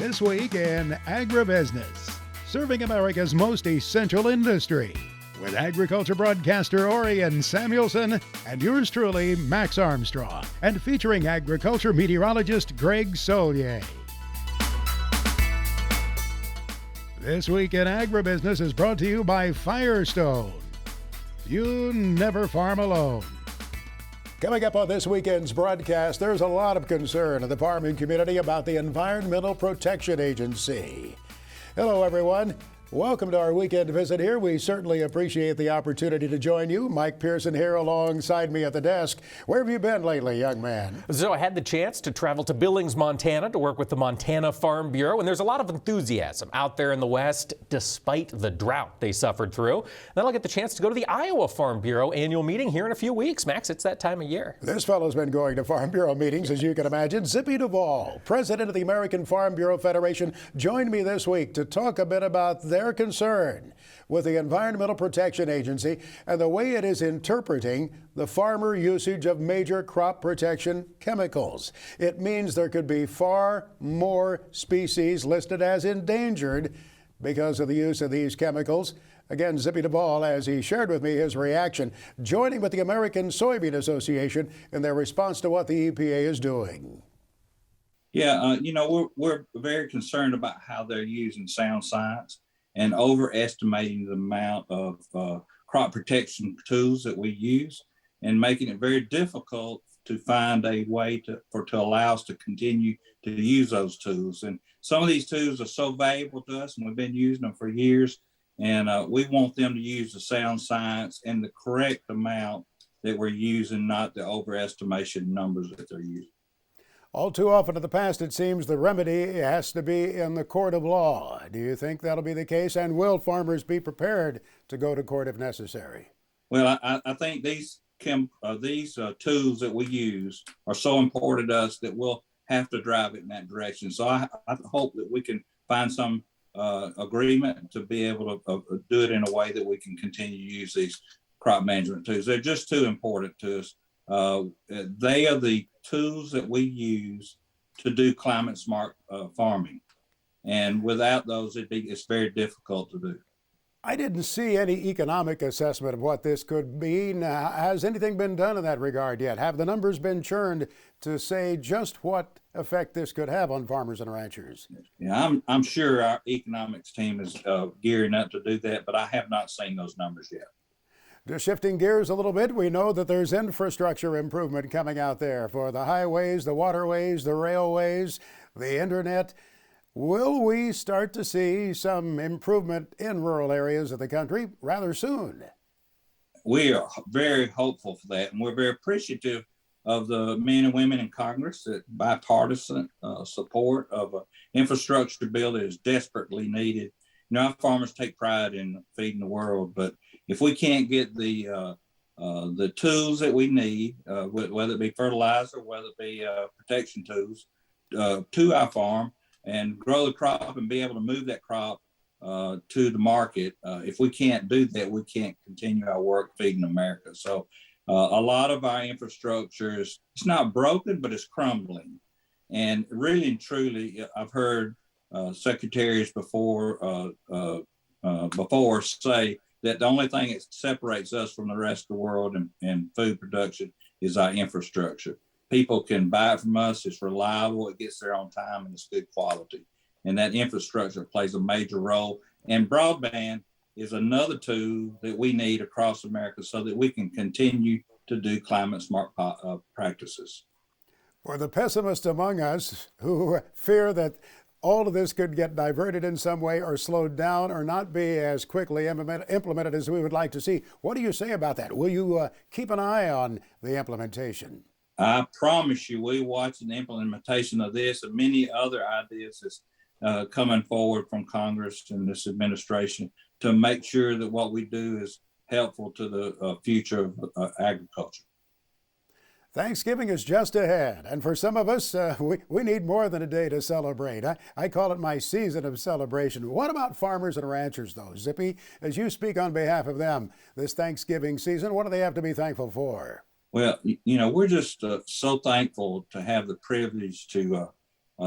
This week in Agribusiness, serving America's most essential industry, with agriculture broadcaster Orion Samuelson and yours truly, Max Armstrong, and featuring agriculture meteorologist Greg Solier. This week in Agribusiness is brought to you by Firestone. You never farm alone. Coming up on this weekend's broadcast, there's a lot of concern in the farming community about the Environmental Protection Agency. Hello, everyone. Welcome to our weekend visit here. We certainly appreciate the opportunity to join you. Mike Pearson here alongside me at the desk. Where have you been lately, young man? So I had the chance to travel to Billings, Montana to work with the Montana Farm Bureau, and there's a lot of enthusiasm out there in the West despite the drought they suffered through. Then I'll get the chance to go to the Iowa Farm Bureau annual meeting here in a few weeks. Max, it's that time of year. This fellow's been going to Farm Bureau meetings, as you can imagine. Zippy Duvall, president of the American Farm Bureau Federation, joined me this week to talk a bit about their concern with the Environmental Protection Agency and the way it is interpreting the farmer usage of major crop protection chemicals. It means there could be far more species listed as endangered because of the use of these chemicals. Again, Zippy Duvall, as he shared with me his reaction, joining with the American Soybean Association in their response to what the EPA is doing. Yeah, we're very concerned about how they're using sound science and overestimating the amount of crop protection tools that we use and making it very difficult to find a way to allow us to continue to use those tools. And some of these tools are so valuable to us, and we've been using them for years. And we want them to use the sound science and the correct amount that we're using, not the overestimation numbers that they're using. All too often in the past, it seems the remedy has to be in the court of law. Do you think that'll be the case? And will farmers be prepared to go to court if necessary? Well, I think these tools that we use are so important to us that we'll have to drive it in that direction. So I hope that we can find some agreement to be able to do it in a way that we can continue to use these crop management tools. They're just too important to us. They are the tools that we use to do climate smart farming. And without those, it's very difficult to do. I didn't see any economic assessment of what this could mean. Has anything been done in that regard yet? Have the numbers been churned to say just what effect this could have on farmers and ranchers? Yeah, I'm sure our economics team is gearing up to do that, but I have not seen those numbers yet. Just shifting gears a little bit, we know that there's infrastructure improvement coming out there for the highways, the waterways, the railways, the internet. Will we start to see some improvement in rural areas of the country rather soon? We are very hopeful for that, and we're very appreciative of the men and women in Congress that bipartisan support of an infrastructure bill that is desperately needed. You know, our farmers take pride in feeding the world, but if we can't get the tools that we need, whether it be fertilizer, whether it be protection tools, to our farm and grow the crop and be able to move that crop to the market, if we can't do that, we can't continue our work feeding America. So a lot of our infrastructure it's not broken, but it's crumbling. And really and truly, I've heard secretaries before say that the only thing that separates us from the rest of the world in food production is our infrastructure. People can buy it from us. It's reliable. It gets there on time, and it's good quality. And that infrastructure plays a major role. And broadband is another tool that we need across America so that we can continue to do climate smart practices. For the pessimists among us who fear that all of this could get diverted in some way or slowed down or not be as quickly implemented as we would like to see, what do you say about that? Will you keep an eye on the implementation? I promise you, we're watching the implementation of this and many other ideas that's coming forward from Congress and this administration to make sure that what we do is helpful to the future of agriculture. Thanksgiving is just ahead, and for some of us, we need more than a day to celebrate. I call it my season of celebration. What about farmers and ranchers, though? Zippy, as you speak on behalf of them this Thanksgiving season, what do they have to be thankful for? Well, we're just so thankful to have the privilege to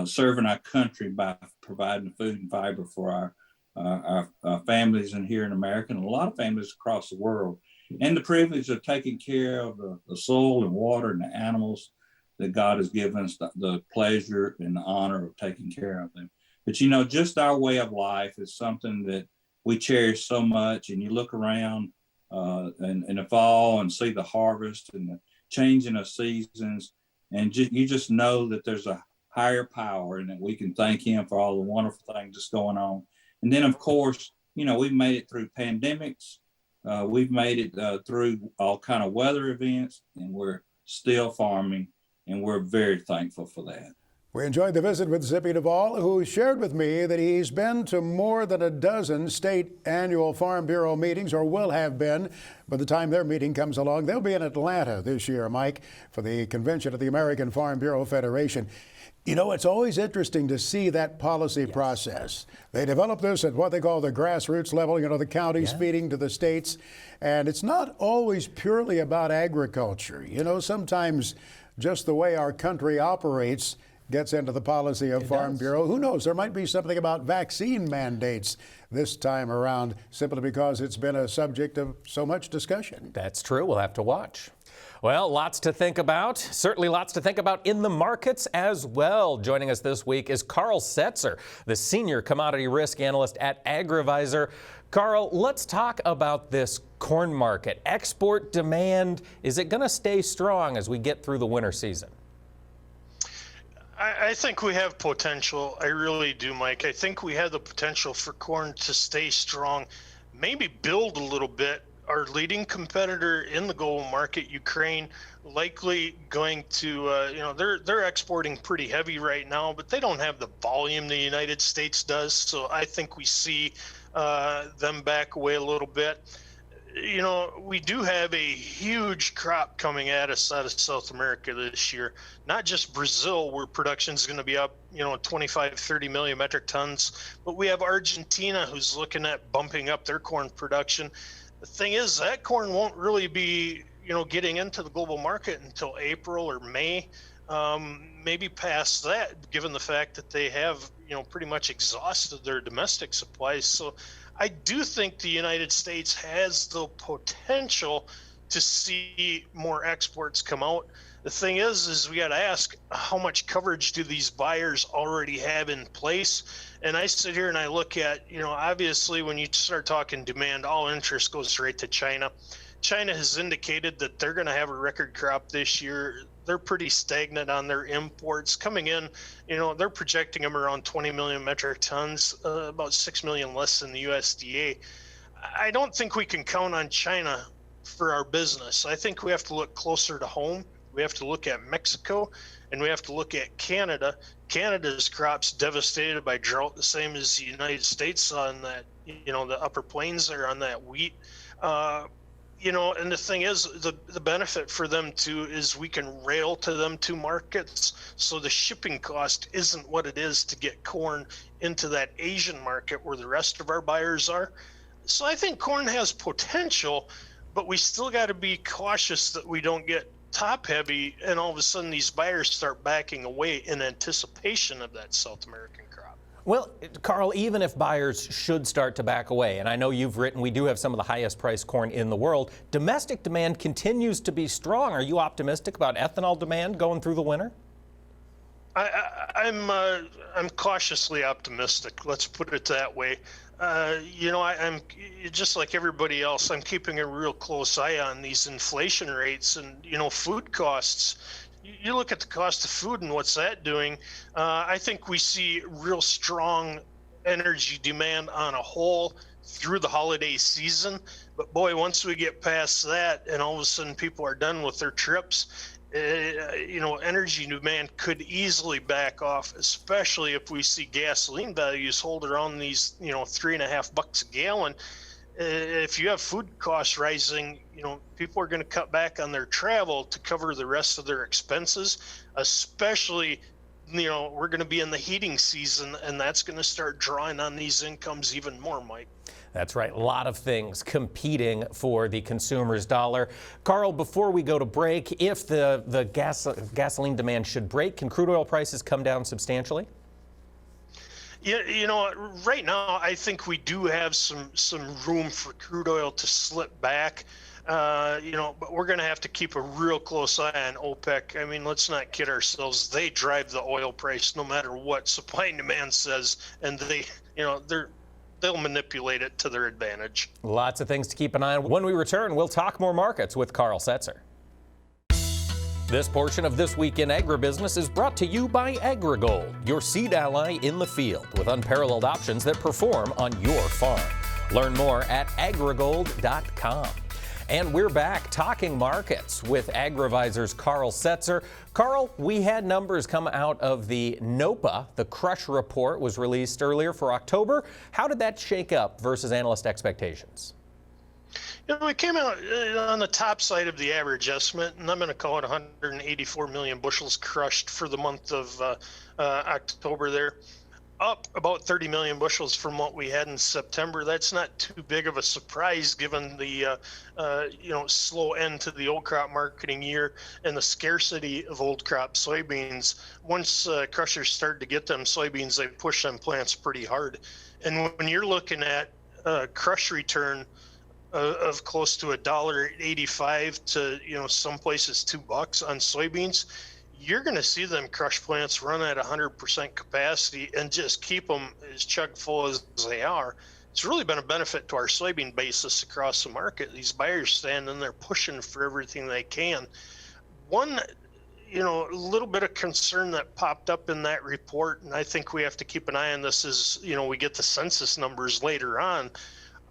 serving our country by providing food and fiber for our families in here in America and a lot of families across the world, and the privilege of taking care of the soil and water and the animals that God has given us the pleasure and the honor of taking care of them. But, you know, just our way of life is something that we cherish so much. And you look around in the fall and see the harvest and the changing of seasons, and you just know that there's a higher power and that we can thank him for all the wonderful things that's going on. And then, of course, you know, we've made it through pandemics. We've made it through all kind of weather events, and we're still farming, and we're very thankful for that. We enjoyed the visit with Zippy Duvall, who shared with me that he's been to more than a dozen state annual Farm Bureau meetings, or will have been. By the time their meeting comes along, they'll be in Atlanta this year, Mike, for the convention of the American Farm Bureau Federation. You know, it's always interesting to see that policy process. They develop this at what they call the grassroots level, you know, the counties feeding to the states. And it's not always purely about agriculture. You know, sometimes just the way our country operates gets into the policy of Farm Bureau. Who knows? There might be something about vaccine mandates this time around, simply because it's been a subject of so much discussion. That's true. We'll have to watch. Well, lots to think about. Certainly lots to think about in the markets as well. Joining us this week is Carl Setzer, the Senior Commodity Risk Analyst at Agribusiness. Carl, let's talk about this corn market. Export demand, is it going to stay strong as we get through the winter season? I think we have potential. I really do, Mike. I think we have the potential for corn to stay strong, maybe build a little bit. Our leading competitor in the global market, Ukraine, likely going to, they're exporting pretty heavy right now, but they don't have the volume the United States does. So I think we see them back away a little bit. You know, we do have a huge crop coming at us out of South America this year. Not just Brazil, where production is going to be up, 25, 30 million metric tons, but we have Argentina, who's looking at bumping up their corn production. The thing is, that corn won't really be, getting into the global market until April or May, maybe past that, given the fact that they have, pretty much exhausted their domestic supplies. So I do think the United States has the potential to see more exports come out. The thing is we got to ask, how much coverage do these buyers already have in place? And I sit here and I look at, obviously when you start talking demand, all interest goes right to China. China has indicated that they're going to have a record crop this year. They're pretty stagnant on their imports coming in. They're projecting them around 20 million metric tons, about 6 million less than the USDA. I don't think we can count on China for our business. I think we have to look closer to home. We have to look at Mexico, and we have to look at Canada. Canada's crops devastated by drought, the same as the United States on that, the upper plains there on that wheat. And the thing is, the benefit for them too is we can rail to them to markets, so the shipping cost isn't what it is to get corn into that Asian market where the rest of our buyers are. So I think corn has potential, but we still got to be cautious that we don't get top heavy and all of a sudden these buyers start backing away in anticipation of that South American crop. Well, Carl, even if buyers should start to back away, and I know you've written we do have some of the highest priced corn in the world, domestic demand continues to be strong. Are you optimistic about ethanol demand going through the winter? I'm cautiously optimistic. Let's put it that way. I'm just like everybody else. I'm keeping a real close eye on these inflation rates and food costs. You look at the cost of food and what's that doing. I think we see real strong energy demand on a whole through the holiday season. But boy, once we get past that and all of a sudden people are done with their trips, energy demand could easily back off, especially if we see gasoline values hold around these, $3.50 a gallon. If you have food costs rising, people are going to cut back on their travel to cover the rest of their expenses, especially, we're going to be in the heating season, and that's going to start drawing on these incomes even more, Mike. That's right. A lot of things competing for the consumer's dollar. Carl, before we go to break, if the gasoline demand should break, can crude oil prices come down substantially? Yeah, right now I think we do have some room for crude oil to slip back. But we're going to have to keep a real close eye on OPEC. I mean, let's not kid ourselves. They drive the oil price no matter what supply and demand says, and they'll manipulate it to their advantage. Lots of things to keep an eye on. When we return, we'll talk more markets with Carl Setzer. This portion of This Week in Agribusiness is brought to you by Agrigold, your seed ally in the field with unparalleled options that perform on your farm. Learn more at agrigold.com. And we're back talking markets with Agrivisor's Carl Setzer. Carl, we had numbers come out of the NOPA. The crush report was released earlier for October. How did that shake up versus analyst expectations? It came out on the top side of the average estimate, and I'm going to call it 184 million bushels crushed for the month of October there. Up about 30 million bushels from what we had in September. That's not too big of a surprise given the slow end to the old crop marketing year and the scarcity of old crop soybeans. Once crushers start to get them soybeans, they push them plants pretty hard. And when you're looking at crush return of close to $1.85 to some places $2 on soybeans, you're going to see them crush plants run at 100% capacity and just keep them as chug full as they are. It's really been a benefit to our soybean basis across the market. These buyers standing there pushing for everything they can. One, little bit of concern that popped up in that report, and I think we have to keep an eye on this as, we get the census numbers later on.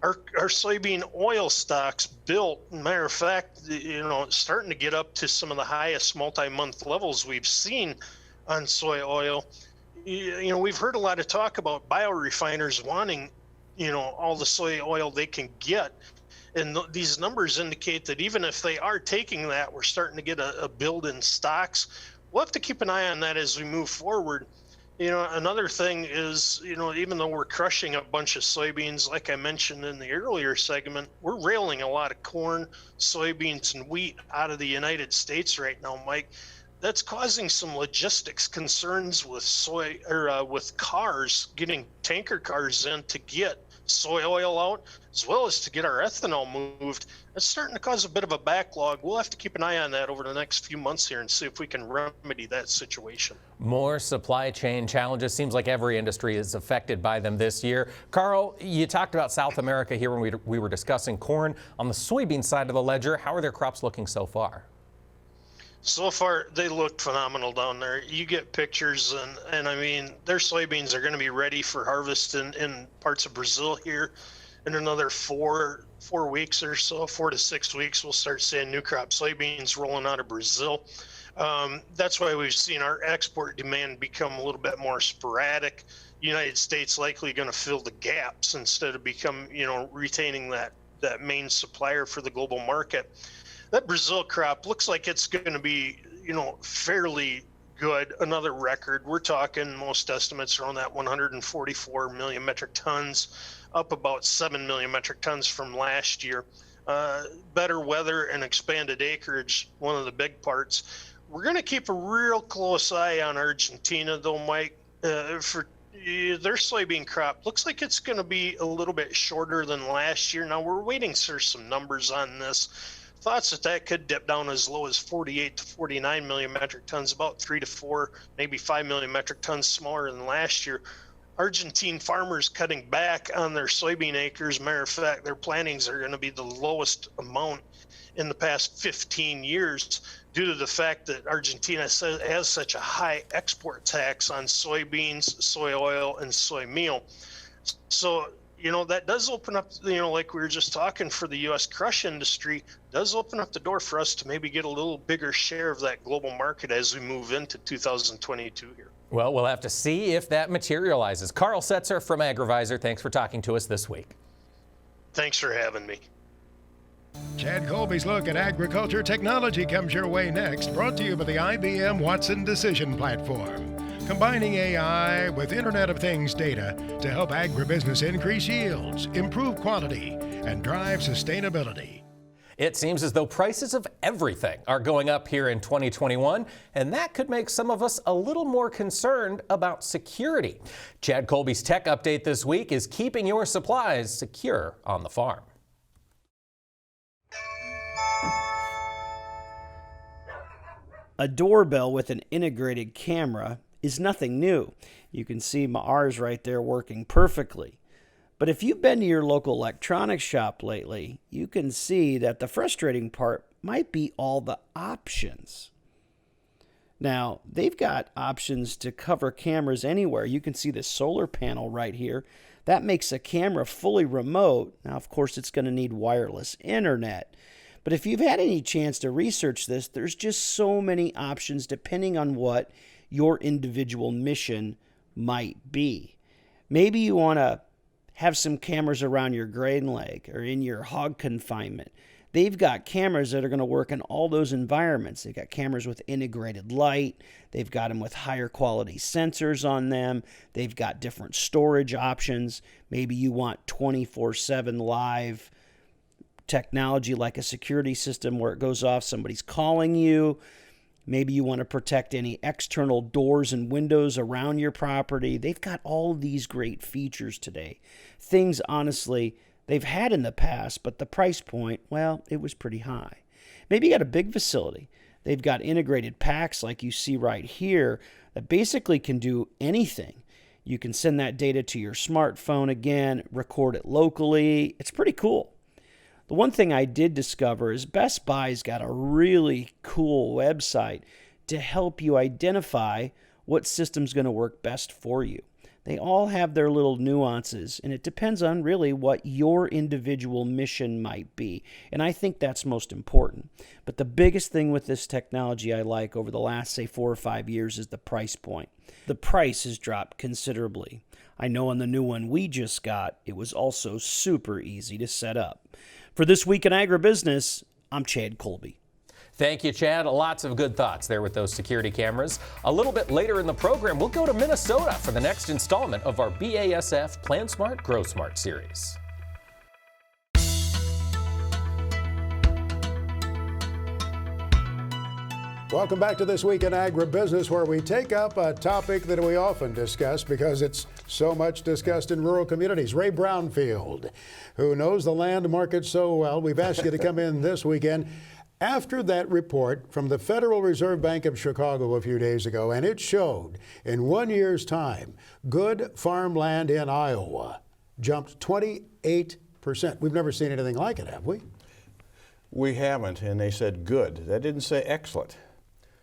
Our soybean oil stocks built, matter of fact, starting to get up to some of the highest multi-month levels we've seen on soy oil. We've heard a lot of talk about biorefiners wanting, all the soy oil they can get. And these numbers indicate that even if they are taking that, we're starting to get a build in stocks. We'll have to keep an eye on that as we move forward. Another thing is, even though we're crushing a bunch of soybeans, like I mentioned in the earlier segment, we're railing a lot of corn, soybeans, and wheat out of the United States right now, Mike. That's causing some logistics concerns with with cars, getting tanker cars in to get soy oil out, as well as to get our ethanol moved. That's starting to cause a bit of a backlog. We'll have to keep an eye on that over the next few months here and see if we can remedy that situation. More supply chain challenges. Seems like every industry is affected by them this year. Carl, you talked about South America here when we were discussing corn. On the soybean side of the ledger, how are their crops looking so far? So far, they look phenomenal down there. You get pictures, and I mean, their soybeans are going to be ready for harvest in parts of Brazil here in another 4 weeks or so, 4 to 6 weeks. We'll start seeing new crop soybeans rolling out of Brazil. That's why we've seen our export demand become a little bit more sporadic. United States likely going to fill the gaps instead of retaining that main supplier for the global market. That Brazil crop looks like it's going to be, fairly good. Another record. We're talking most estimates around that 144 million metric tons, up about 7 million metric tons from last year. Better weather and expanded acreage, one of the big parts. We're going to keep a real close eye on Argentina, though, Mike. For their soybean crop, looks like it's going to be a little bit shorter than last year. Now, we're waiting for some numbers on this. Thoughts that could dip down as low as 48 to 49 million metric tons, about 3 to 4, maybe 5 million metric tons smaller than last year. Argentine farmers cutting back on their soybean acres. Matter of fact, their plantings are going to be the lowest amount in the past 15 years due to the fact that Argentina has such a high export tax on soybeans, soy oil, and soy meal. So, that does open up, like we were just talking for the U.S. crush industry, does open up the door for us to maybe get a little bigger share of that global market as we move into 2022 here. Well, we'll have to see if that materializes. Carl Setzer from Agrivisor, thanks for talking to us this week. Thanks for having me. Chad Colby's look at agriculture technology comes your way next, brought to you by the IBM Watson Decision Platform. combining AI with Internet of Things data to help agribusiness increase yields, improve quality, and drive sustainability. It seems as though prices of everything are going up here in 2021, and that could make some of us a little more concerned about security. Chad Colby's Tech Update this week is keeping your supplies secure on the farm. A doorbell with an integrated camera is nothing new. You can see ours right there working perfectly. But if you've been to your local electronics shop lately, you can see that the frustrating part might be all the options. Now, they've got options to cover cameras anywhere. You can see the solar panel right here. That makes a camera fully remote. Now, of course, it's going to need wireless internet. But if you've had any chance to research this, there's just so many options depending on what your individual mission might be. Maybe you want to have some cameras around your grain leg or in your hog confinement. They've got cameras that are going to work in all those environments. They've got cameras with integrated light. They've got them with higher quality sensors on them. They've got different storage options. Maybe you want 24/7 live technology like a security system where it goes off, somebody's calling you. Maybe you want to protect any external doors and windows around your property. They've got all of these great features today. Things, honestly, they've had in the past, but the price point, well, it was pretty high. Maybe you got a big facility. They've got integrated packs like you see right here that basically can do anything. You can send that data to your smartphone again, record it locally. It's pretty cool. The one thing I did discover is Best Buy's got a really cool website to help you identify what system's going to work best for you. They all have their little nuances, and it depends on really what your individual mission might be. And I think that's most important. But the biggest thing with this technology I like over the last, say, 4 or 5 years is the price point. The price has dropped considerably. I know on the new one we just got, it was also super easy to set up. For This Week in Agribusiness, I'm Chad Colby. Thank you, Chad. Lots of good thoughts there with those security cameras. A little bit later in the program, we'll go to Minnesota for the next installment of our BASF Plan Smart, Grow Smart series. Welcome back to This Week in Agribusiness, where we take up a topic that we often discuss because it's so much discussed in rural communities. Ray Brownfield, who knows the land market so well, we've asked you to come in this weekend after that report from the Federal Reserve Bank of Chicago a few days ago, and it showed in 1 year's time, good farmland in Iowa jumped 28%. We've never seen anything like it, have we? We haven't, and they said good. That didn't say excellent.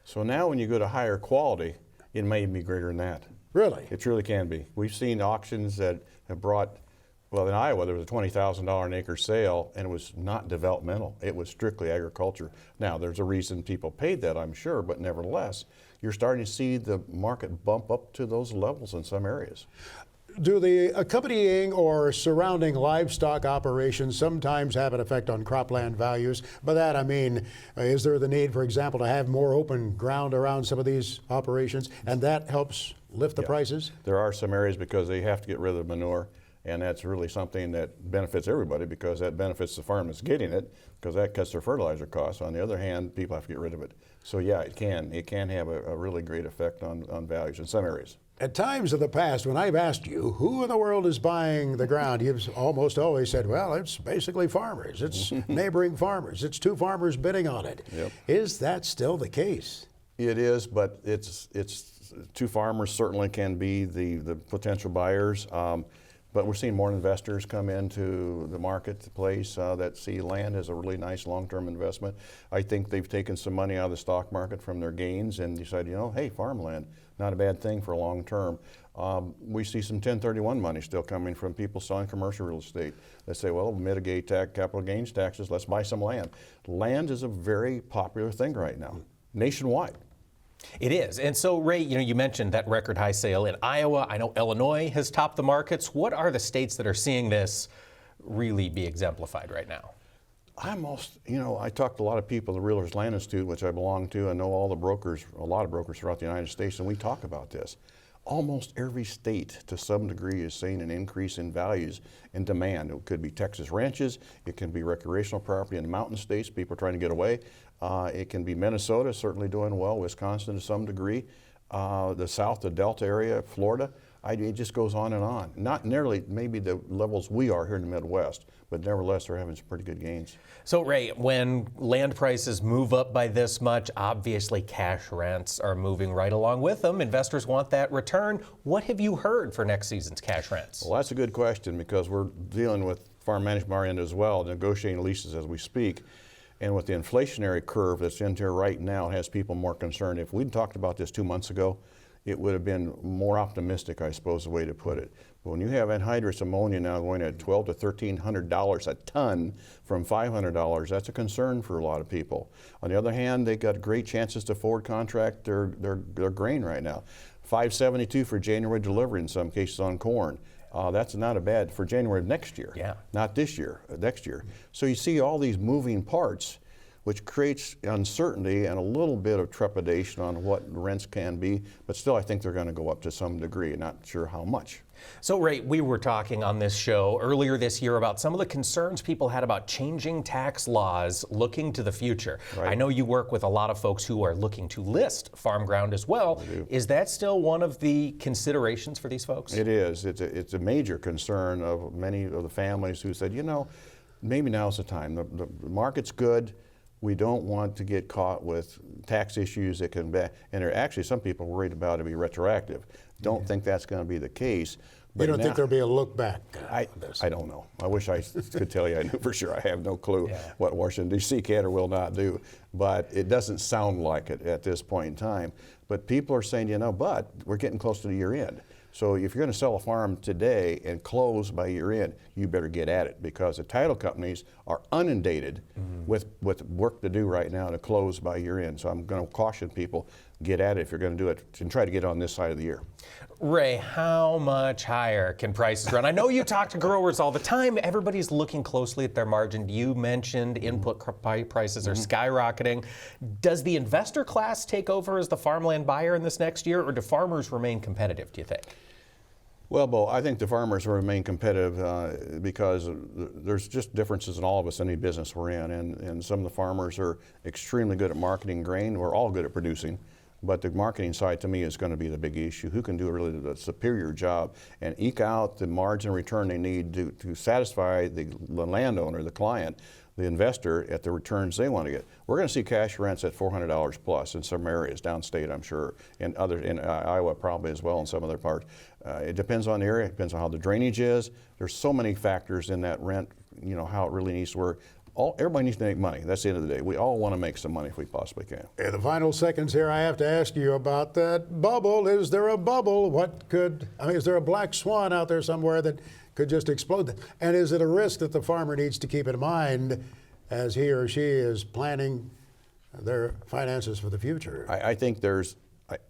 So now when you go to higher quality, it may even be greater than that. Really? It truly can be. We've seen auctions that have brought, well, in Iowa, there was a $20,000 an acre sale, and it was not developmental. It was strictly agriculture. Now, there's a reason people paid that, I'm sure, but nevertheless, you're starting to see the market bump up to those levels in some areas. Do the accompanying or surrounding livestock operations sometimes have an effect on cropland values? By that I mean, is there the need, for example, to have more open ground around some of these operations, and that helps lift the prices? There are some areas because they have to get rid of the manure, and that's really something that benefits everybody because that benefits the farm that's getting it because that cuts their fertilizer costs. On the other hand, people have to get rid of it. So yeah, it can have a really great effect on values in some areas. At times in the past, when I've asked you who in the world is buying the ground, you've almost always said, well, it's basically farmers. It's neighboring farmers. It's two farmers bidding on it. Yep. Is that still the case? It is, but it's two farmers certainly can be the potential buyers. But we're seeing more investors come into the marketplace that see land as a really nice long-term investment. I think they've taken some money out of the stock market from their gains and decided, hey, farmland, not a bad thing for long term. We see some 1031 money still coming from people selling commercial real estate. They say, well, mitigate capital gains taxes, let's buy some land. Land is a very popular thing right now, nationwide. It is. And so, Ray, you mentioned that record high sale in Iowa. I know Illinois has topped the markets. What are the states that are seeing this really be exemplified right now? I talked to a lot of people, the Realtors Land Institute, which I belong to. I know all the brokers, a lot of brokers throughout the United States, and we talk about this. Almost every state, to some degree, is seeing an increase in values and demand. It could be Texas ranches, it can be recreational property in the mountain states, people are trying to get away. It can be Minnesota, certainly doing well, Wisconsin to some degree, the South, the Delta area, Florida. It just goes on and on. Not nearly maybe the levels we are here in the Midwest, but nevertheless they're having some pretty good gains. So Ray, when land prices move up by this much, obviously cash rents are moving right along with them. Investors want that return. What have you heard for next season's cash rents? Well, that's a good question because we're dealing with farm management our end as well, negotiating leases as we speak. And with the inflationary curve that's in here right now, it has people more concerned. If we'd talked about this 2 months ago, it would have been more optimistic, I suppose, the way to put it. But when you have anhydrous ammonia now going at $1,200 to $1,300 a ton from $500, that's a concern for a lot of people. On the other hand, they got great chances to forward contract their grain right now. $572 for January delivery in some cases on corn. That's not a bad for January of next year. Yeah. Not this year, next year. So you see all these moving parts, which creates uncertainty and a little bit of trepidation on what rents can be, but still I think they're going to go up to some degree, not sure how much. So Ray, we were talking on this show earlier this year about some of the concerns people had about changing tax laws looking to the future. Right. I know you work with a lot of folks who are looking to list farm ground as well. Is that still one of the considerations for these folks? It is. It's a major concern of many of the families who said, maybe now's the time. The market's good. We don't want to get caught with tax issues that can be, and there are actually some people worried about it be retroactive. Don't think that's going to be the case. But you don't think there'll be a look back? I don't know. I wish I could tell you I knew for sure. I have no clue what Washington, D.C. can or will not do. But it doesn't sound like it at this point in time. But people are saying, but we're getting close to the year end. So if you're going to sell a farm today and close by year end, you better get at it because the title companies are inundated with work to do right now to close by year end. So I'm going to caution people, get at it if you're going to do it and try to get on this side of the year. Ray, how much higher can prices run? I know you talk to growers all the time. Everybody's looking closely at their margin. You mentioned input prices are skyrocketing. Does the investor class take over as the farmland buyer in this next year, or do farmers remain competitive, do you think? Well, Bo, I think the farmers will remain competitive because there's just differences in all of us, any business we're in. And some of the farmers are extremely good at marketing grain. We're all good at producing. But the marketing side, to me, is going to be the big issue. Who can do really the superior job and eke out the margin return they need to satisfy the landowner, the client, the investor at the returns they want to get. We're going to see cash rents at $400 plus in some areas, downstate, I'm sure, and in Iowa probably as well in some other parts. It depends on the area, it depends on how the drainage is. There's so many factors in that rent, how it really needs to work. Everybody needs to make money. That's the end of the day. We all want to make some money if we possibly can. In the final seconds here, I have to ask you about that bubble. Is there a bubble? Is there a black swan out there somewhere that could just explode? And is it a risk that the farmer needs to keep in mind as he or she is planning their finances for the future? I think there's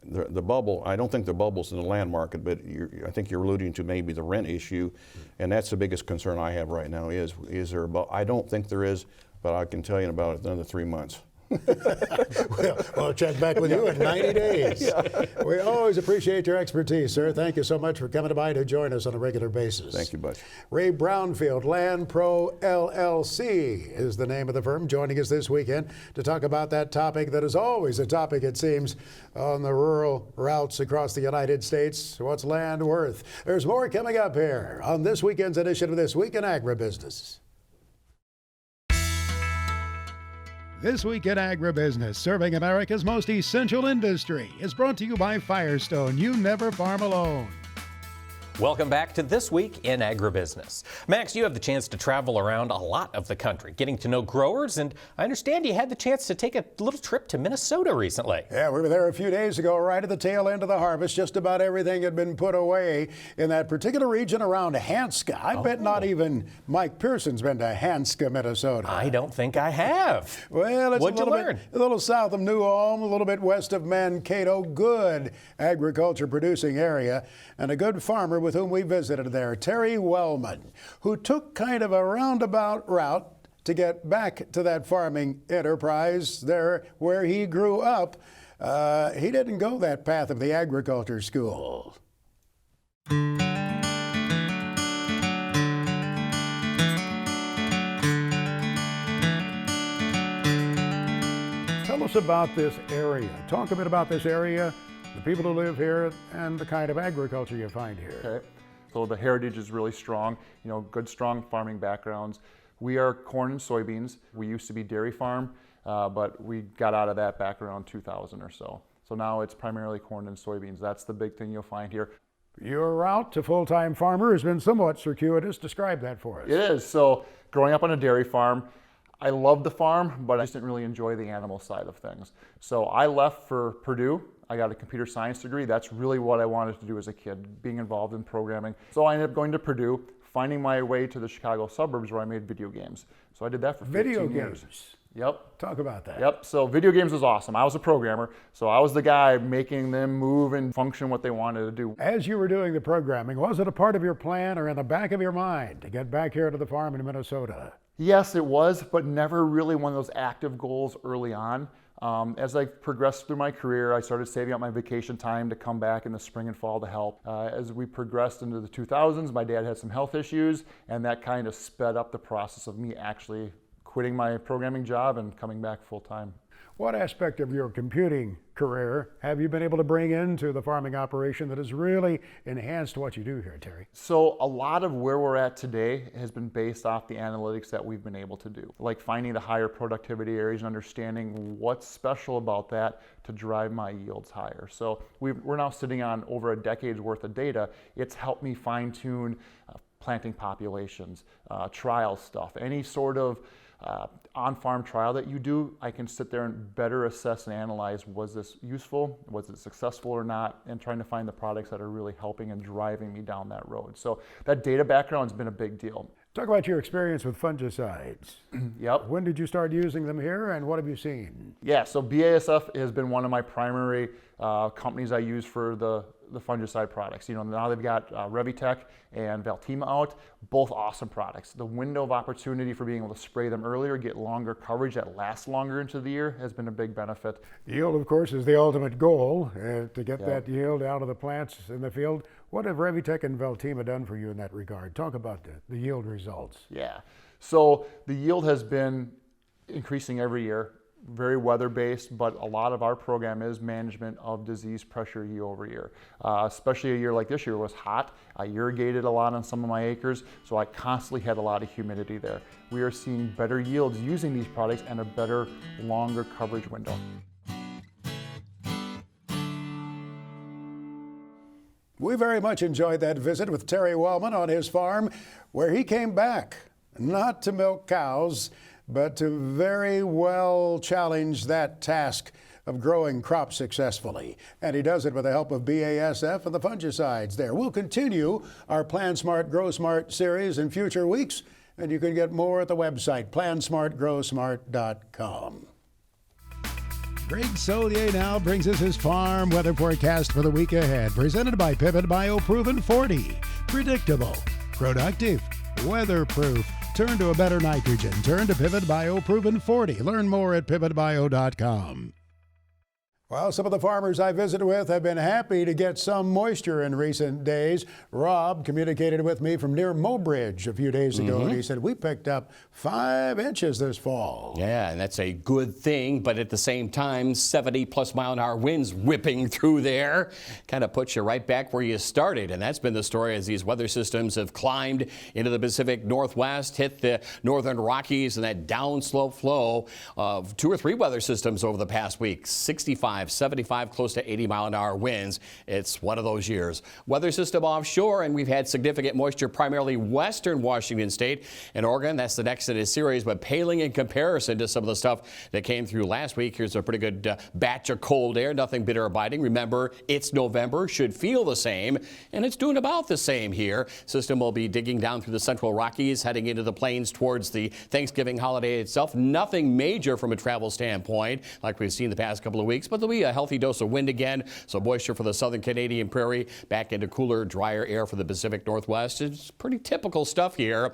the bubble. I don't think the bubble's in the land market, but I think you're alluding to maybe the rent issue, and that's the biggest concern I have right now. Is there a bubble? I don't think there is, but I can tell you about it in another 3 months. Well, I'll check back with you in 90 days. We always appreciate your expertise, sir. Thank you so much for coming by to join us on a regular basis. Thank you, Butch. Ray Brownfield, Land Pro LLC is the name of the firm, joining us this weekend to talk about that topic that is always a topic, it seems, on the rural routes across the United States. What's land worth? There's more coming up here on this weekend's edition of This Week in Agribusiness. This Week in Agribusiness, serving America's most essential industry, is brought to you by Firestone. You never farm alone. Welcome back to This Week in Agribusiness. Max, you have the chance to travel around a lot of the country, getting to know growers, and I understand you had the chance to take a little trip to Minnesota recently. Yeah, we were there a few days ago, right at the tail end of the harvest. Just about everything had been put away in that particular region around Hanska. I bet not even Mike Pearson's been to Hanska, Minnesota. I don't think I have. Well, it's What'd you learn? A little south of New Ulm, a little bit west of Mankato. Good agriculture producing area, and a good farmer with whom we visited there, Terry Wellman, who took kind of a roundabout route to get back to that farming enterprise there where he grew up. He didn't go that path of the agriculture school. Tell us about this area. Talk a bit about this area, the people who live here, and the kind of agriculture you find here. Okay. So the heritage is really strong, good, strong farming backgrounds. We are corn and soybeans. We used to be dairy farm, but we got out of that back around 2000 or so. So now it's primarily corn and soybeans. That's the big thing you'll find here. Your route to full-time farmer has been somewhat circuitous. Describe that for us. It is. So growing up on a dairy farm, I loved the farm, but I just didn't really enjoy the animal side of things. So I left for Purdue. I got a computer science degree. That's really what I wanted to do as a kid, being involved in programming. So I ended up going to Purdue, finding my way to the Chicago suburbs where I made video games. So I did that for 15 years. Yep. Talk about that. Yep. So video games was awesome. I was a programmer, so I was the guy making them move and function what they wanted to do. As you were doing the programming, was it a part of your plan or in the back of your mind to get back here to the farm in Minnesota? Yes, it was, but never really one of those active goals early on. As I progressed through my career, I started saving up my vacation time to come back in the spring and fall to help. As we progressed into the 2000s, my dad had some health issues, and that kind of sped up the process of me actually quitting my programming job and coming back full time. What aspect of your computing career have you been able to bring into the farming operation that has really enhanced what you do here, Terry? So a lot of where we're at today has been based off the analytics that we've been able to do, like finding the higher productivity areas and understanding what's special about that to drive my yields higher. So we're now sitting on over a decade's worth of data. It's helped me fine tune planting populations, trial stuff, any sort of on-farm trial that you do, I can sit there and better assess and analyze, was this useful, was it successful or not, and trying to find the products that are really helping and driving me down that road. So that data background has been a big deal. Talk about your experience with fungicides. Yep. When did you start using them here, and what have you seen? Yeah, so BASF has been one of my primary companies I use for the fungicide products. Now they've got Revitec and Valtima out, both awesome products. The window of opportunity for being able to spray them earlier, get longer coverage that lasts longer into the year has been a big benefit. Yield, of course, is the ultimate goal, to get that yield out of the plants in the field. What have Revitec and Valtima done for you in that regard? Talk about the yield results. Yeah, so the yield has been increasing every year. Very weather-based, but a lot of our program is management of disease pressure year over year. Especially a year like this year was hot. I irrigated a lot on some of my acres, so I constantly had a lot of humidity there. We are seeing better yields using these products and a better, longer coverage window. We very much enjoyed that visit with Terry Wellman on his farm, where he came back, not to milk cows, but to very well challenge that task of growing crops successfully. And he does it with the help of BASF and the fungicides there. We'll continue our Plan Smart, Grow Smart series in future weeks, and you can get more at the website, plansmartgrowsmart.com. Greg Solier now brings us his farm weather forecast for the week ahead, presented by Pivot BioProven 40. Predictable, productive, weatherproof. Turn to a better nitrogen. Turn to Pivot BioProven 40. Learn more at pivotbio.com. Well, some of the farmers I visited with have been happy to get some moisture in recent days. Rob communicated with me from near Mobridge a few days ago, and he said, we picked up 5 inches this fall. Yeah, and that's a good thing, but at the same time, 70-plus mile-an-hour winds whipping through there kind of puts you right back where you started, and that's been the story as these weather systems have climbed into the Pacific Northwest, hit the northern Rockies, and that downslope flow of 2 or 3 weather systems over the past week. 65, 75, close to 80-mile-an-hour winds. It's one of those years. Weather system offshore, and we've had significant moisture primarily western Washington State and Oregon. That's the next in a series, but paling in comparison to some of the stuff that came through last week. Here's a pretty good batch of cold air, nothing bitter or biting. Remember, it's November, should feel the same, and it's doing about the same here. System will be digging down through the central Rockies, heading into the plains towards the Thanksgiving holiday itself. Nothing major from a travel standpoint like we've seen the past couple of weeks, but there'll be a healthy dose of wind again, so moisture for the southern Canadian prairie, back into cooler, drier air for the Pacific Northwest. It's pretty typical stuff here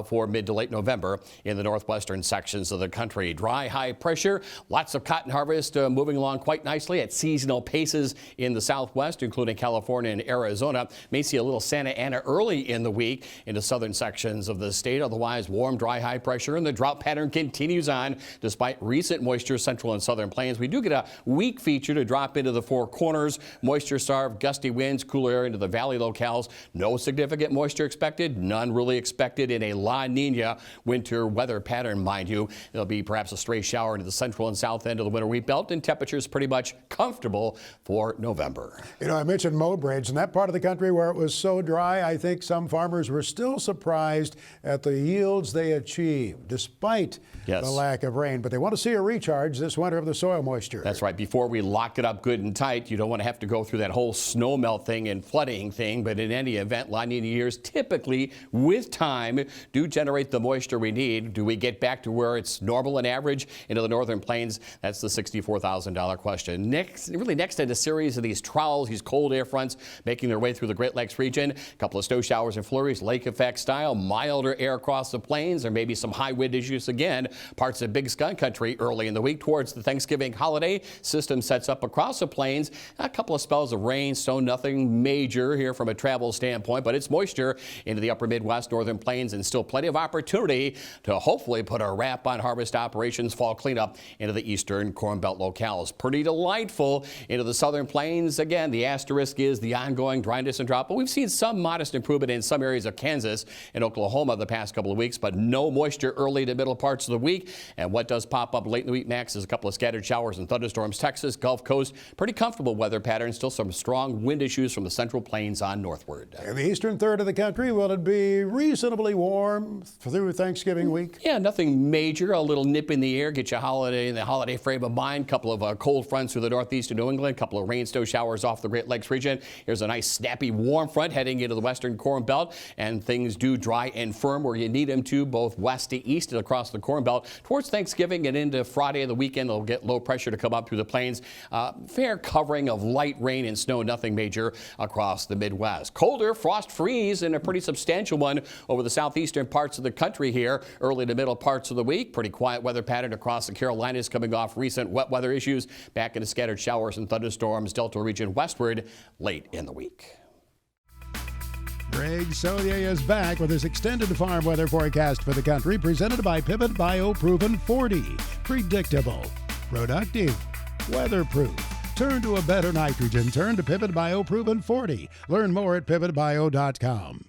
for mid to late November in the northwestern sections of the country. Dry, high pressure, lots of cotton harvest moving along quite nicely at seasonal paces in the southwest, including California and Arizona. May see a little Santa Ana early in the week into southern sections of the state. Otherwise, warm, dry, high pressure, and the drought pattern continues on despite recent moisture central and southern plains. We do get a weak feature to drop into the Four Corners. Moisture-starved, gusty winds, cooler air into the valley locales. No significant moisture expected, none really expected in a La Nina winter weather pattern, mind you. There'll be perhaps a stray shower into the central and south end of the winter wheat belt, and temperatures pretty much comfortable for November. You know, I mentioned Mowbridge, and that part of the country where it was so dry, I think some farmers were still surprised at the yields they achieved, despite the lack of rain. But they want to see a recharge this winter of the soil moisture. That's right. Before we lock it up good and tight, you don't want to have to go through that whole snow melt thing and flooding thing. But in any event, La Nina years typically, with time, do generate the moisture we need. Do we get back to where it's normal and average into the northern plains? That's the $64,000 question. Next in a series of these troughs, these cold air fronts making their way through the Great Lakes region. A couple of snow showers and flurries, lake effect style, milder air across the plains. There may be some high wind issues again. Parts of Big Sky Country early in the week towards the Thanksgiving holiday. System sets up across the plains. A couple of spells of rain, so nothing major here from a travel standpoint, but it's moisture into the upper Midwest, northern plains, and still plenty of opportunity to hopefully put a wrap on harvest operations, fall cleanup into the eastern Corn Belt locales. Pretty delightful into the southern plains. Again, the asterisk is the ongoing dryness and drought, but we've seen some modest improvement in some areas of Kansas and Oklahoma the past couple of weeks, but no moisture early to middle parts of the week. And what does pop up late in the week, Max, is a couple of scattered showers and thunderstorms. Texas, Gulf Coast, pretty comfortable weather patterns. Still some strong wind issues from the central plains on northward. In the eastern third of the country, will it be reasonably warm through Thanksgiving week? Yeah, nothing major. A little nip in the air, get you holiday in the holiday frame of mind. Couple of cold fronts through the northeast of New England. Couple of rain snow showers off the Great Lakes region. Here's a nice snappy warm front heading into the western Corn Belt, and things do dry and firm where you need them to, both west to east and across the Corn Belt. Towards Thanksgiving and into Friday of the weekend, they'll get low pressure to come up through the plains. Fair covering of light rain and snow, nothing major across the Midwest. Colder, frost freeze, and a pretty substantial one over the southeastern parts of the country here early to middle parts of the week. Pretty quiet weather pattern across the Carolinas coming off recent wet weather issues. Back into scattered showers and thunderstorms, Delta region westward late in the week. Greg Solier is back with his extended farm weather forecast for the country, presented by Pivot BioProven 40. Predictable, productive, weatherproof. Turn to a better nitrogen. Turn to Pivot BioProven 40. Learn more at pivotbio.com.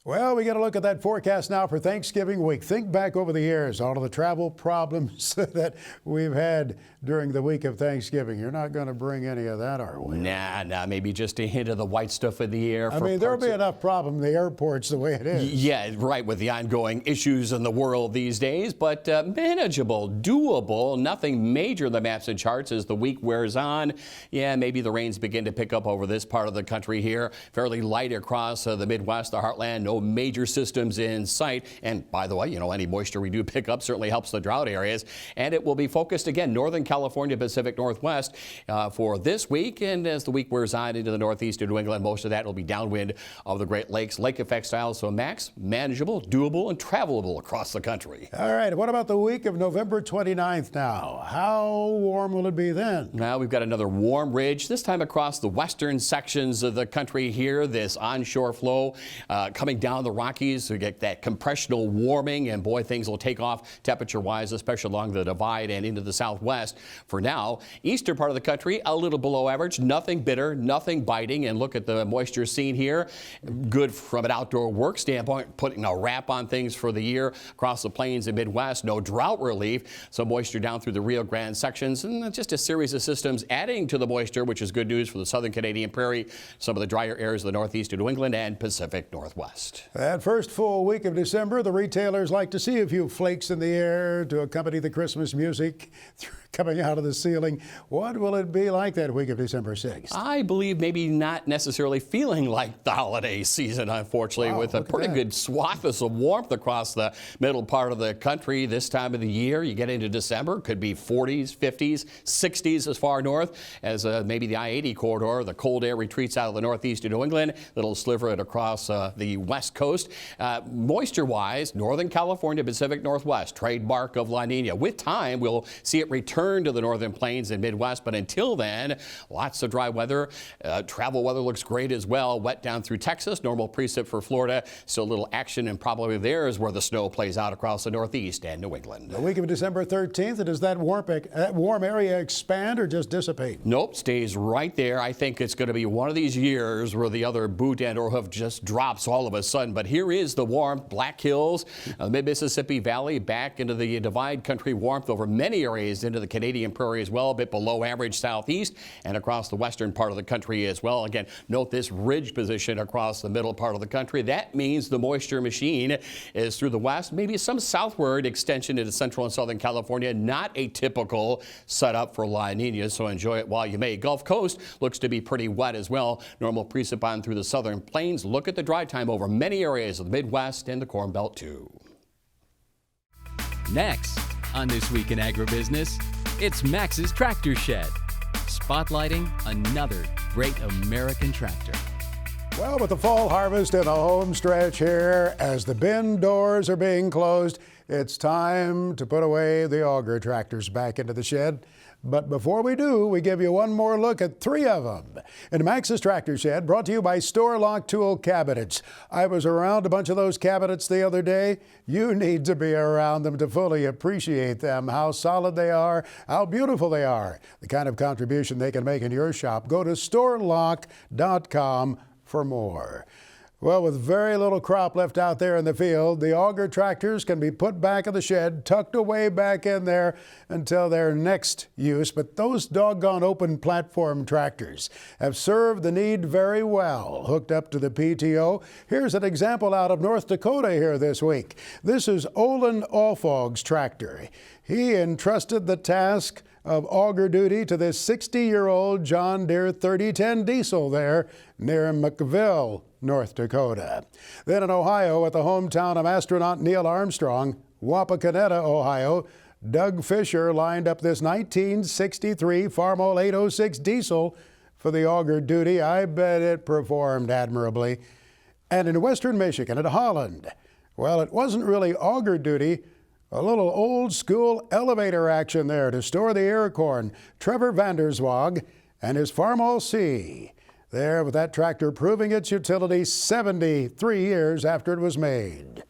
Well, we got to look at that forecast now for Thanksgiving week. Think back over the years, all of the travel problems that we've had during the week of Thanksgiving. You're not going to bring any of that our way. Nah, maybe just a hint of the white stuff in the air. I mean, there'll be enough problem in the airports the way it is. Yeah, right, with the ongoing issues in the world these days, but manageable, doable, nothing major in the maps and charts as the week wears on. Yeah, maybe the rains begin to pick up over this part of the country here. Fairly light across the Midwest, the heartland, no major systems in sight. And by the way, you know, any moisture we do pick up certainly helps the drought areas. And it will be focused again, Northern California, Pacific Northwest for this week. And as the week wears on into the northeast of New England, most of that will be downwind of the Great Lakes, lake effect style. So Max, manageable, doable, and travelable across the country. All right. What about the week of November 29th now? How warm will it be then? Now we've got another warm ridge, this time across the western sections of the country here. This onshore flow coming down the Rockies. We get that compressional warming, and boy, things will take off temperature-wise, especially along the divide and into the southwest. For now, eastern part of the country, a little below average, nothing bitter, nothing biting, and look at the moisture seen here. Good from an outdoor work standpoint, putting a wrap on things for the year across the plains and Midwest. No drought relief, some moisture down through the Rio Grande sections, and just a series of systems adding to the moisture, which is good news for the southern Canadian prairie, some of the drier areas of the northeast of New England and Pacific Northwest. That first full week of December, the retailers like to see a few flakes in the air to accompany the Christmas music. coming out of the ceiling. What will it be like that week of December 6th? I believe maybe not necessarily feeling like the holiday season, unfortunately, with a pretty good swath of some warmth across the middle part of the country this time of the year. You get into December, could be 40s, 50s, 60s as far north as maybe the I-80 corridor. The cold air retreats out of the northeast to New England, little sliver it across the west coast. Moisture-wise, Northern California, Pacific Northwest, trademark of La Nina. With time, we'll see it return to the northern plains and Midwest, but until then, lots of dry weather. Travel weather looks great as well. Wet down through Texas, normal precip for Florida. So a little action, and probably there is where the snow plays out across the northeast and New England. The week of December 13th, does that warm area expand or just dissipate? Nope, stays right there. I think it's going to be one of these years where the other boot and or hoof just drops all of a sudden. But here is the warmth. Black Hills, the mid-Mississippi Valley, back into the Divide Country warmth over many areas into the Canadian Prairie as well, a bit below average southeast and across the western part of the country as well. Again, note this ridge position across the middle part of the country. That means the moisture machine is through the west, maybe some southward extension into central and southern California. Not a typical setup for La Nina, so enjoy it while you may. Gulf Coast looks to be pretty wet as well. Normal precip on through the southern plains. Look at the dry time over many areas of the Midwest and the Corn Belt too. Next on This Week in Agribusiness, it's Max's Tractor Shed, spotlighting another great American tractor. Well, with the fall harvest in the home stretch here, as the bin doors are being closed, it's time to put away the auger tractors back into the shed. But before we do, we give you one more look at 3 of them. In Max's Tractor Shed, brought to you by Store Lock Tool Cabinets. I was around a bunch of those cabinets the other day. You need to be around them to fully appreciate them, how solid they are, how beautiful they are, the kind of contribution they can make in your shop. Go to storelock.com for more. Well, with very little crop left out there in the field, the auger tractors can be put back in the shed, tucked away back in there until their next use. But those doggone open platform tractors have served the need very well, hooked up to the PTO. Here's an example out of North Dakota here this week. This is Olin Alfog's tractor. He entrusted the task of auger duty to this 60-year-old John Deere 3010 diesel there near McVille, North Dakota. Then in Ohio, at the hometown of astronaut Neil Armstrong, Wapakoneta, Ohio, Doug Fisher lined up this 1963 Farmall 806 diesel for the auger duty. I bet it performed admirably. And in western Michigan, at Holland, well, it wasn't really auger duty, a little old-school elevator action there to store the ear corn. Trevor Vanderswag and his Farmall C. There with that tractor proving its utility 73 years after it was made.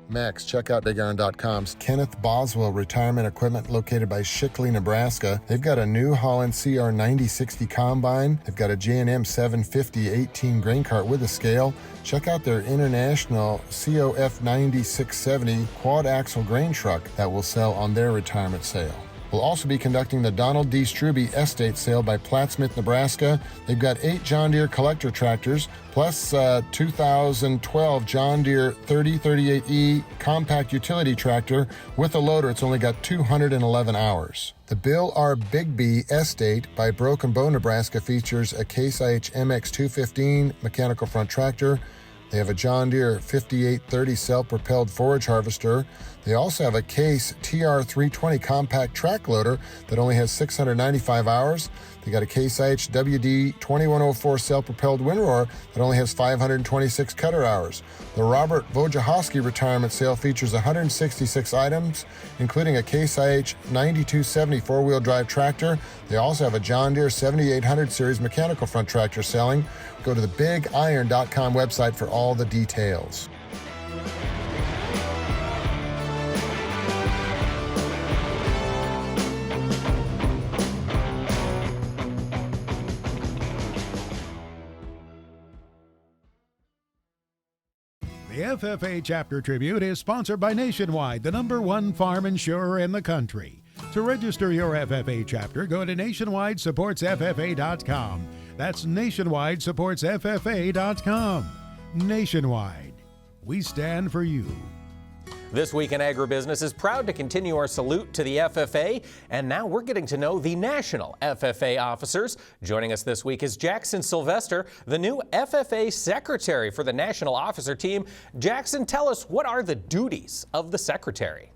Next, check out BigIron.com's Kenneth Boswell Retirement Equipment located by Shickley, Nebraska. They've got a New Holland CR 9060 combine. They've got a J&M 750 18 grain cart with a scale. Check out their international COF 9670 quad axle grain truck that will sell on their retirement sale. We'll also be conducting the Donald D. Strube Estate Sale by Plattsmouth, Nebraska. They've got 8 John Deere collector tractors, plus 2012 John Deere 3038E compact utility tractor with a loader. It's only got 211 hours. The Bill R. Bigby Estate by Broken Bow, Nebraska features a Case IH MX215 mechanical front tractor. They have a John Deere 5830 self-propelled forage harvester. They also have a Case TR320 compact track loader that only has 695 hours. They got a Case IH WD 2104 self-propelled windrower that only has 526 cutter hours. The Robert Wojciechowski retirement sale features 166 items, including a Case IH 9270 four-wheel drive tractor. They also have a John Deere 7800 series mechanical front tractor selling. Go to the BigIron.com website for all the details. The FFA Chapter Tribute is sponsored by Nationwide, the #1 farm insurer in the country. To register your FFA chapter, go to nationwidesupportsffa.com. That's nationwidesupportsffa.com. Nationwide. We stand for you. This Week in Agribusiness is proud to continue our salute to the FFA, and now we're getting to know the national FFA officers. Joining us this week is Jackson Sylvester, the new FFA secretary for the national officer team. Jackson, tell us, what are the duties of the secretary?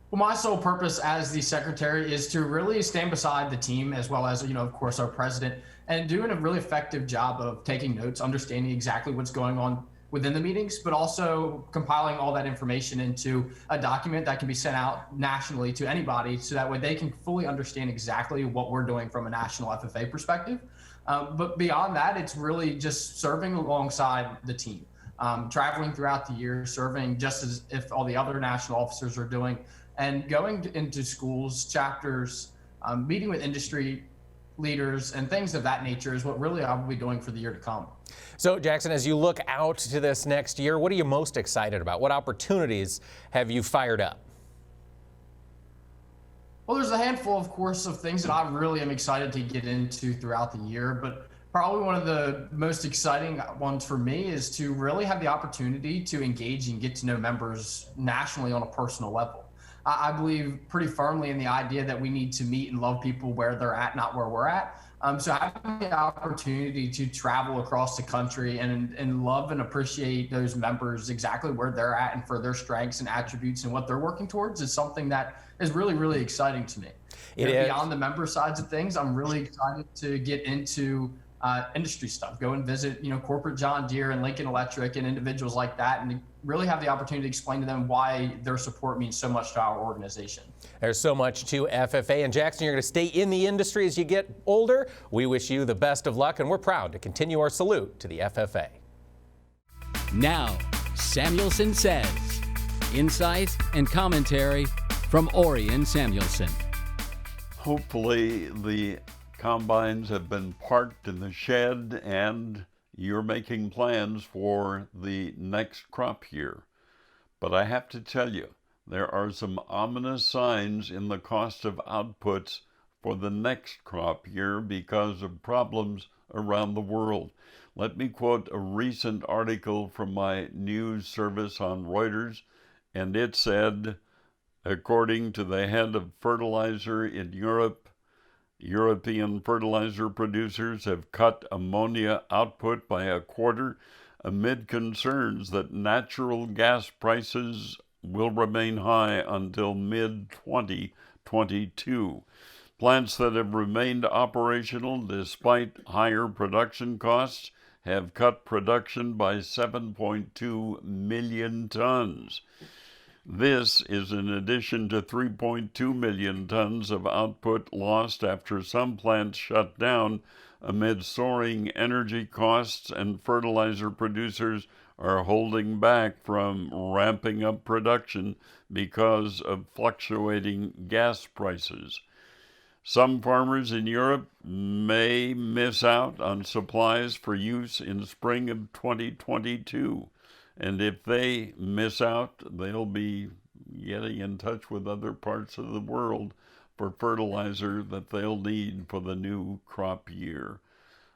Well, my sole purpose as the secretary is to really stand beside the team, as well as, of course, our president, and doing a really effective job of taking notes, understanding exactly what's going on within the meetings, but also compiling all that information into a document that can be sent out nationally to anybody, so that way they can fully understand exactly what we're doing from a national FFA perspective. But beyond that, it's really just serving alongside the team, traveling throughout the year, serving just as if all the other national officers are doing, and going into schools, chapters, meeting with industry leaders and things of that nature is what really I will be doing for the year to come. So, Jackson, as you look out to this next year, what are you most excited about? What opportunities have you fired up? Well, there's a handful, of course, of things that I really am excited to get into throughout the year, but probably one of the most exciting ones for me is to really have the opportunity to engage and get to know members nationally on a personal level. I believe pretty firmly in the idea that we need to meet and love people where they're at, not where we're at. So having the opportunity to travel across the country and love and appreciate those members exactly where they're at and for their strengths and attributes and what they're working towards is something that is really, really exciting to me. Beyond the member sides of things, I'm really excited to get into industry stuff, go and visit, corporate John Deere and Lincoln Electric and individuals like that, and really have the opportunity to explain to them why their support means so much to our organization. There's so much to FFA. And Jackson, you're going to stay in the industry as you get older. We wish you the best of luck, and we're proud to continue our salute to the FFA. Now, Samuelson Says. Insight and commentary from Orion Samuelson. Hopefully the combines have been parked in the shed and you're making plans for the next crop year. But I have to tell you, there are some ominous signs in the cost of outputs for the next crop year because of problems around the world. Let me quote a recent article from my news service on Reuters, and it said, according to the head of fertilizer in Europe, European fertilizer producers have cut ammonia output by a quarter amid concerns that natural gas prices will remain high until mid-2022. Plants that have remained operational despite higher production costs have cut production by 7.2 million tons. This is in addition to 3.2 million tons of output lost after some plants shut down amid soaring energy costs, and fertilizer producers are holding back from ramping up production because of fluctuating gas prices. Some farmers in Europe may miss out on supplies for use in spring of 2022. And if they miss out, they'll be getting in touch with other parts of the world for fertilizer that they'll need for the new crop year.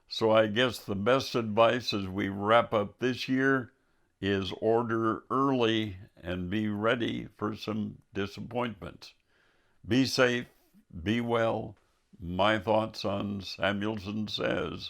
So I guess the best advice as we wrap up this year is order early and be ready for some disappointments. Be safe, be well. My thoughts on Samuelson Says.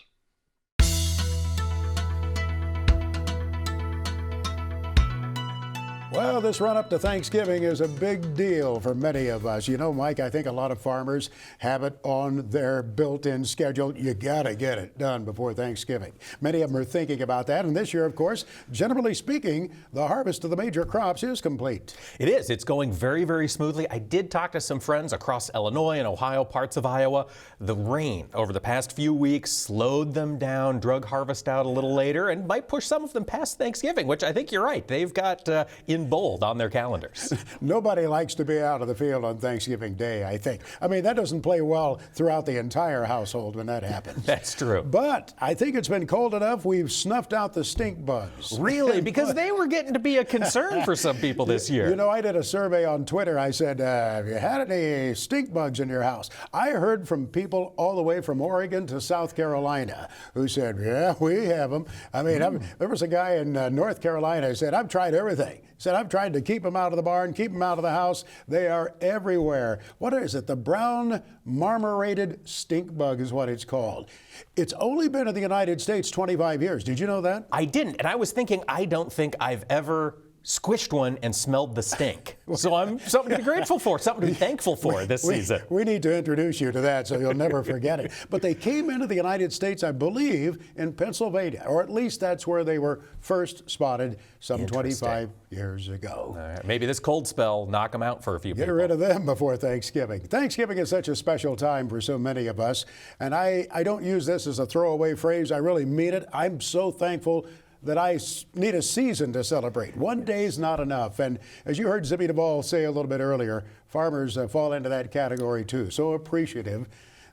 Well, this run up to Thanksgiving is a big deal for many of us. Mike, I think a lot of farmers have it on their built-in schedule. You got to get it done before Thanksgiving. Many of them are thinking about that. And this year, of course, generally speaking, the harvest of the major crops is complete. It is. It's going very, very smoothly. I did talk to some friends across Illinois and Ohio, parts of Iowa. The rain over the past few weeks slowed them down, drug harvest out a little later, and might push some of them past Thanksgiving, which I think you're right. They've got in bold on their calendars. Nobody likes to be out of the field on Thanksgiving Day, I think. I mean, that doesn't play well throughout the entire household when that happens. That's true. But I think it's been cold enough we've snuffed out the stink bugs. Really? Because they were getting to be a concern for some people this year. You know, I did a survey on Twitter. I said, have you had any stink bugs in your house? I heard from people all the way from Oregon to South Carolina who said, yeah, we have them. I mean, there was a guy in North Carolina who said, I've tried everything. He said, I've tried to keep them out of the barn, keep them out of the house. They are everywhere. What is it? The brown marmorated stink bug is what it's called. It's only been in the United States 25 years. Did you know that? I didn't. And I was thinking, I don't think I've ever squished one and smelled the stink. So I'm something to be grateful for, something to be thankful for this season. We need to introduce you to that so you'll never forget it. But they came into the United States, I believe, in Pennsylvania, or at least that's where they were first spotted some 25 years ago. All right. Maybe this cold spell knock them out for a few people. Get rid of them before Thanksgiving. Thanksgiving is such a special time for so many of us, and I don't use this as a throwaway phrase. I really mean it. I'm so thankful that I need a season to celebrate. One day's not enough. And as you heard Zippy Duvall say a little bit earlier, farmers fall into that category too. So appreciative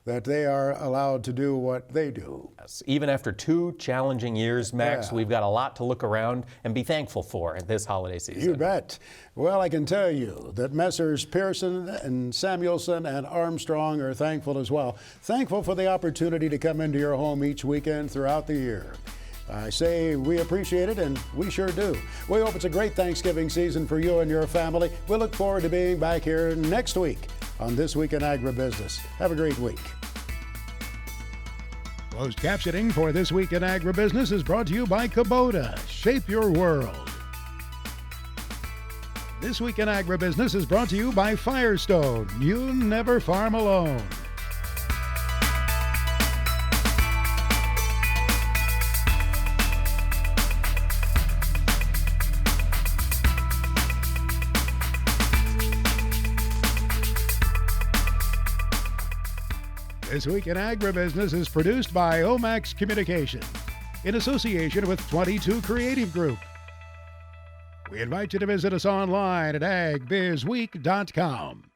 that they are allowed to do what they do. Yes. Even after 2 challenging years, Max, we've got a lot to look around and be thankful for this holiday season. You bet. Well, I can tell you that Messrs. Pearson and Samuelson and Armstrong are thankful as well. Thankful for the opportunity to come into your home each weekend throughout the year. I say we appreciate it, and we sure do. We hope it's a great Thanksgiving season for you and your family. We look forward to being back here next week on This Week in Agribusiness. Have a great week. Closed captioning for This Week in Agribusiness is brought to you by Kubota. Shape your world. This Week in Agribusiness is brought to you by Firestone. You never farm alone. This Week in Agribusiness is produced by Omax Communications in association with 22 Creative Group. We invite you to visit us online at agbizweek.com.